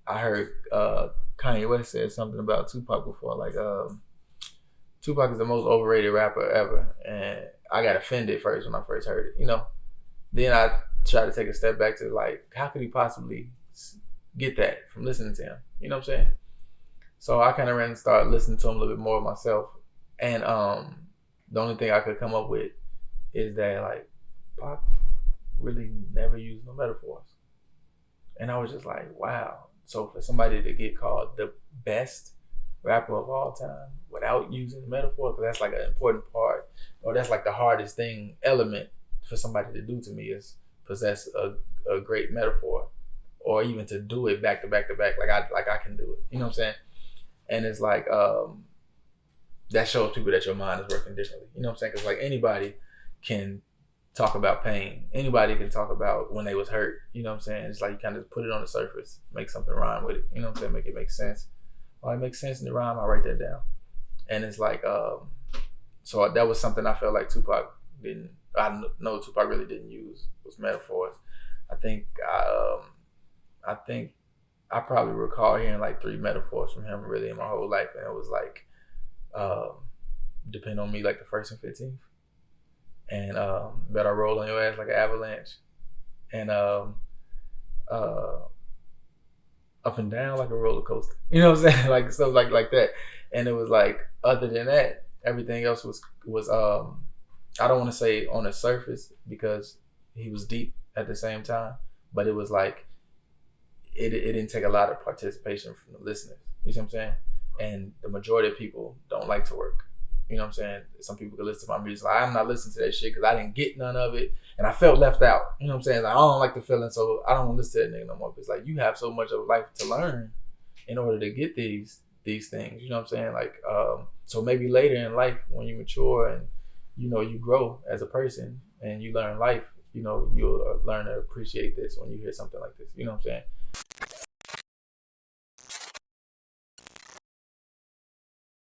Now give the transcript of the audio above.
I heard Kanye West said something about Tupac before, like Tupac is the most overrated rapper ever, and I got offended first when I first heard it. Then I tried to take a step back to like, how could he possibly get that from listening to him? You know what I'm saying? So I kind of ran and started listening to him a little bit more myself, and the only thing I could come up with is that like Pac really never used no metaphors, and I was just like, wow. So for somebody to get called the best rapper of all time without using metaphor, because that's like an important part, or that's like the hardest thing element for somebody to do to me is possess a great metaphor, or even to do it back to back to back like I can do it. You know what I'm saying? And it's like that shows people that your mind is working differently. You know what I'm saying? Because like anybody can talk about pain. Anybody can talk about when they was hurt. You know what I'm saying? It's like you kind of put it on the surface, make something rhyme with it. You know what I'm saying? Make it make sense. Well, it makes sense in the rhyme. I write that down. And it's like, so that was something I felt like Tupac didn't. I know Tupac really didn't use was metaphors. I think I think I probably recall hearing like 3 metaphors from him really in my whole life, and it was like, um, depend on me like the first and 15th, and better roll on your ass like an avalanche, and uh, up and down like a roller coaster. You know what I'm saying? Like stuff like that. And it was like, other than that, everything else was I don't want to say on the surface because he was deep at the same time, but it was like it didn't take a lot of participation from the listeners. You see what I'm saying? And the majority of people don't like to work. You know what I'm saying? Some people can listen to my music. Like, I'm not listening to that shit because I didn't get none of it, and I felt left out. You know what I'm saying? Like, I don't like the feeling, so I don't want to listen to that nigga no more. Because like you have so much of life to learn in order to get these things. You know what I'm saying? Like, so maybe later in life when you mature and you grow as a person and you learn life, you'll learn to appreciate this when you hear something like this. You know what I'm saying?